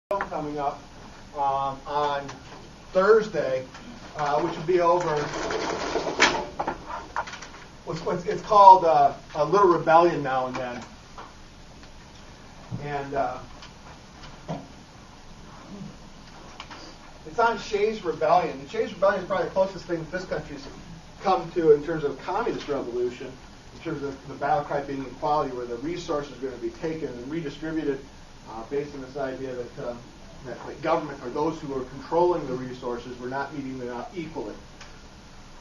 coming up on Thursday, which will be over it's called a little rebellion now and then. And it's on Shays' Rebellion. And Shays' Rebellion is probably the closest thing that this country's come to in terms of communist revolution, in terms of the battle cry being equality, where the resources are going to be taken and redistributed based on this idea that government, or those who are controlling the resources, were not meeting them out equally.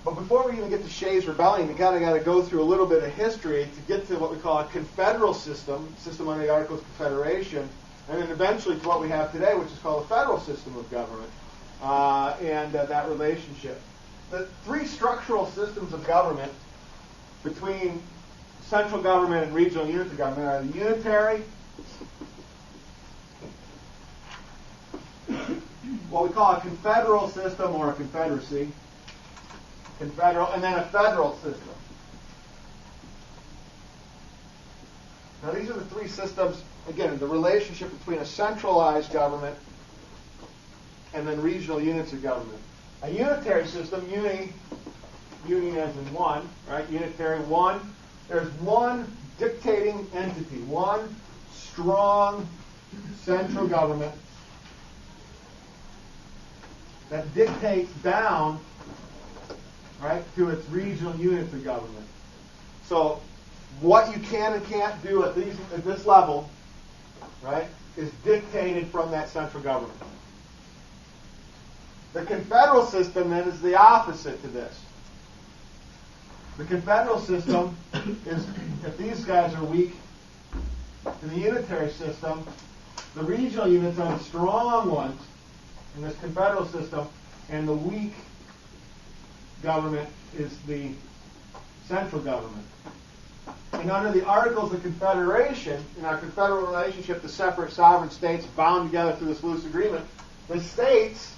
But before we even get to Shays' Rebellion, we kind of got to go through a little bit of history to get to what we call a confederal system under the Articles of Confederation, and then eventually to what we have today, which is called a federal system of government, and that relationship. The three structural systems of government between central government and regional units of government are the unitary, what we call a confederal system or a confederacy, confederal, and then a federal system. Now these are the three systems, again, the relationship between a centralized government and then regional units of government. A unitary system, uni as in one, right? Unitary, one. There's one dictating entity, one strong central government that dictates down, right, to its regional units of government. So what you can and can't do at this level, right, is dictated from that central government. The confederal system, then, is the opposite to this. The confederal system is, if these guys are weak, in the unitary system, the regional units are the strong ones in this confederal system, and the weak government is the central government. And under the Articles of Confederation, in our confederal relationship to separate sovereign states bound together through this loose agreement, the states,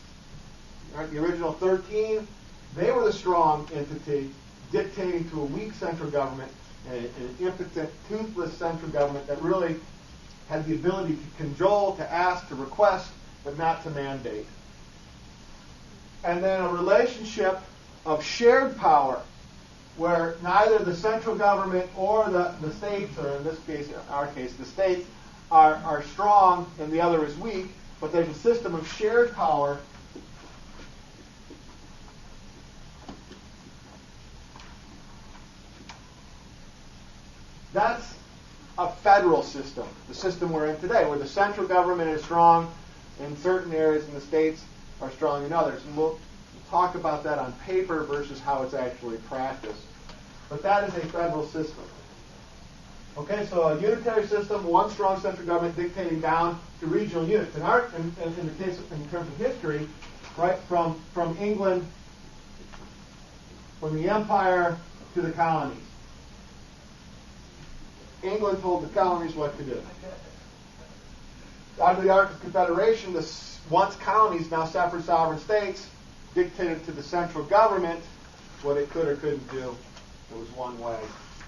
right, the original 13, they were the strong entity dictating to a weak central government, and an impotent, toothless central government that really had the ability to cajole, to ask, to request, but not to mandate. And then a relationship of shared power, where neither the central government or the states, or in this case, in our case, the states, are strong and the other is weak, but there's a system of shared power that's a federal system, the system we're in today, where the central government is strong in certain areas and the states are strong in others. And we'll talk about that on paper versus how it's actually practiced. But that is a federal system. Okay, so a unitary system, one strong central government dictating down to regional units. In the case, in terms of history, right, from England, from the empire to the colonies. England told the colonies what to do. Under the Articles of Confederation, the once colonies, now separate sovereign states, dictated to the central government what it could or couldn't do. It was one way.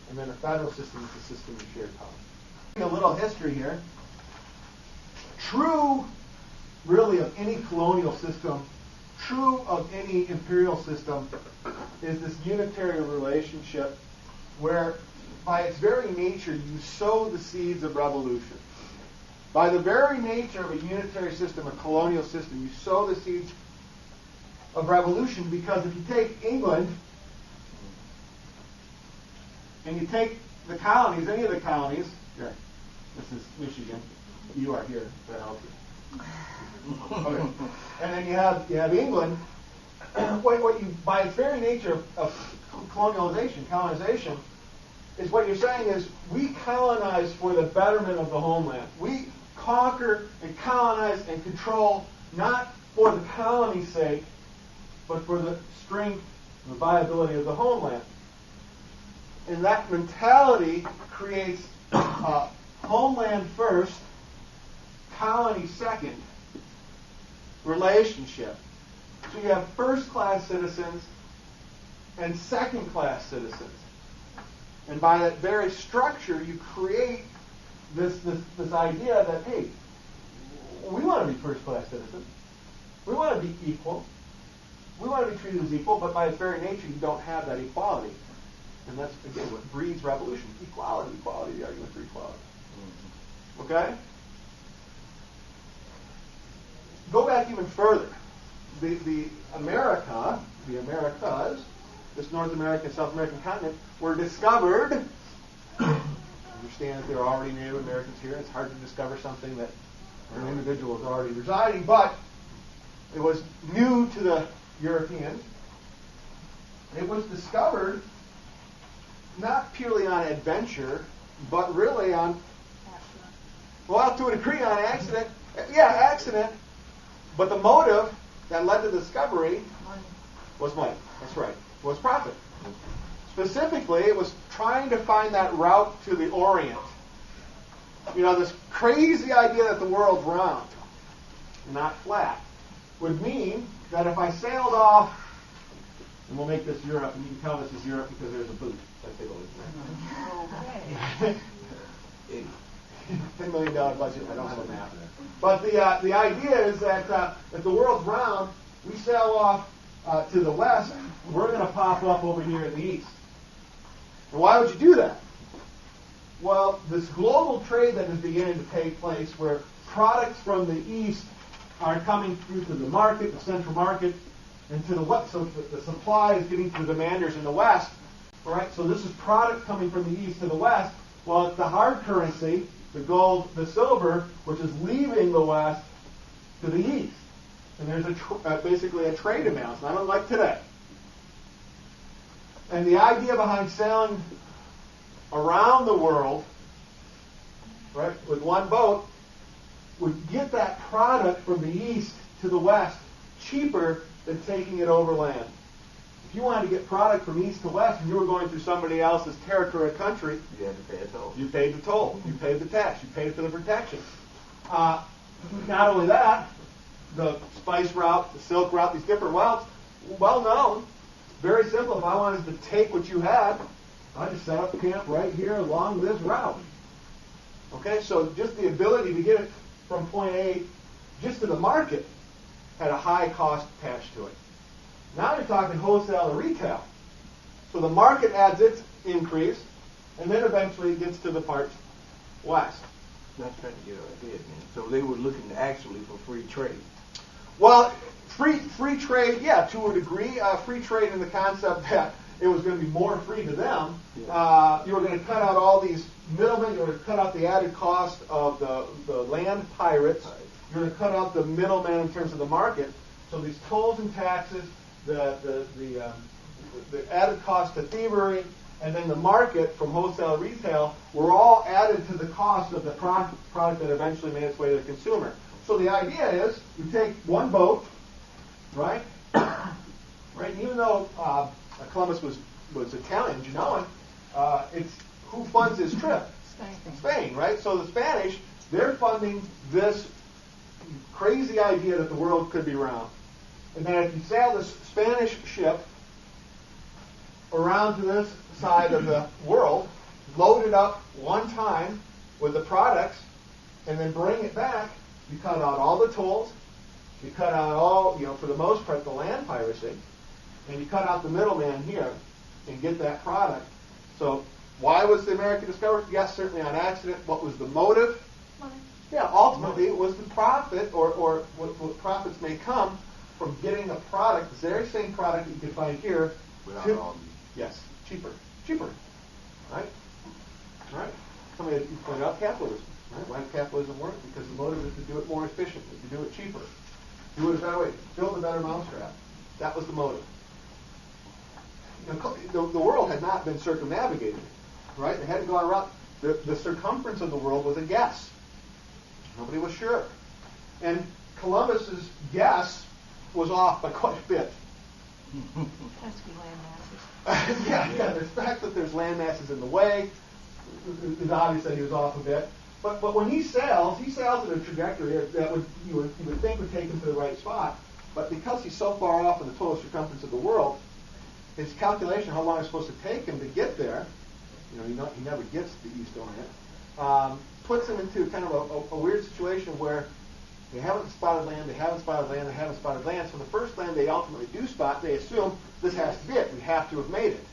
And then the federal system is the system of shared power. A little history here. True, really, of any colonial system, true of any imperial system, is this unitary relationship where, by its very nature, you sow the seeds of revolution. By the very nature of a unitary system, a colonial system, you sow the seeds of revolution, because if you take England and you take the colonies, any of the colonies, here, this is Michigan, you are here, that helps you. Okay. And then you have England. What you, by its very nature of colonization, is what you're saying is we colonize for the betterment of the homeland. We conquer and colonize and control not for the colony's sake, but for the strength and the viability of the homeland. And that mentality creates homeland first, colony second relationship. So you have first-class citizens and second-class citizens. And by that very structure, you create this idea that, hey, We want to be first-class citizens. We want to be equal. We want to be treated as equal, but by its very nature, you don't have that equality. And that's, again, what breeds revolution. Equality, equality, the argument for equality. Okay? Go back even further. The Americas, this North American, South American continent, were discovered. Understand that there are already Native Americans here. It's hard to discover something that an individual is already residing, but it was new to the Europeans. It was discovered not purely on adventure, but really on, well, to a degree on accident. Yeah, accident. But the motive that led to the discovery was money. That's right. Was profit. Specifically, it was trying to find that route to the Orient. You know, this crazy idea that the world's round, not flat, would mean that if I sailed off, and we'll make this Europe, and you can tell this is Europe because there's a boot. Okay. $10 million budget. I don't have a map. But the idea is that if the world's round, we sail off to the west, we're going to pop up over here in the east. And why would you do that? Well, this global trade that is beginning to take place where products from the east are coming through to the market, the central market, and to the west. So the supply is getting to the demanders in the west. All right? So this is product coming from the east to the west. Well, it's the hard currency, the gold, the silver, which is leaving the west to the east. And there's basically a trade imbalance, not unlike today. And the idea behind sailing around the world, right, with one boat, would get that product from the east to the west cheaper than taking it overland. If you wanted to get product from east to west and you were going through somebody else's territory or country, you had to pay a toll. You paid the toll. You paid the tax. You paid for the protection. Not only that, the spice route, the silk route, these different routes, well known. Very simple. If I wanted to take what you had, I just set up camp right here along this route. Okay, so just the ability to get it from point A just to the market had a high cost attached to it. Now you're talking wholesale or retail. So the market adds its increase, and then eventually it gets to the parts west. Not trying to get an idea, man. So they were looking actually for free trade. Well, free trade, yeah, to a degree. Free trade in the concept that it was going to be more free to them. Yeah. You were going to cut out all these middlemen. You were going to cut out the added cost of the land pirates. You're going to cut out the middleman in terms of the market. So these tolls and taxes, the added cost to thievery, and then the market from wholesale to retail were all added to the cost of the product that eventually made its way to the consumer. So the idea is you take one boat, right? Right. And even though Columbus was Italian, Genoan, it's who funds his trip? Spain, right? So the Spanish, they're funding this crazy idea that the world could be round. And then if you sail this Spanish ship around to this side of the world, load it up one time with the products, and then bring it back, you cut out all the tolls, you cut out all, for the most part, the land piracy, and you cut out the middleman here and get that product. So why was the America discovered? Yes, certainly on accident. What was the motive? Money. Yeah, ultimately it was the profit, or what profits may come from getting a product, the very same product that you can find here. Without all these. Yes, cheaper. Right? Somebody you pointed out capitalism. Right? Why does capitalism work? Because the motive is to do it more efficiently, to do it cheaper, do it a better way, build a better mousetrap. That was the motive. The world had not been circumnavigated, right? They hadn't gone around. The circumference of the world was a guess. Nobody was sure. And Columbus's guess was off by quite a bit. Has to be land masses. Yeah. The fact that there's land masses in the way is obvious that he was off a bit. But when he sails at a trajectory that you would think would take him to the right spot. But because he's so far off in the total circumference of the world, his calculation how long it's supposed to take him to get there, he never gets to the East Orient, puts him into kind of a weird situation where They haven't spotted land, they haven't spotted land, they haven't spotted land. So the first land they ultimately do spot, they assume this has to be it. We have to have made it.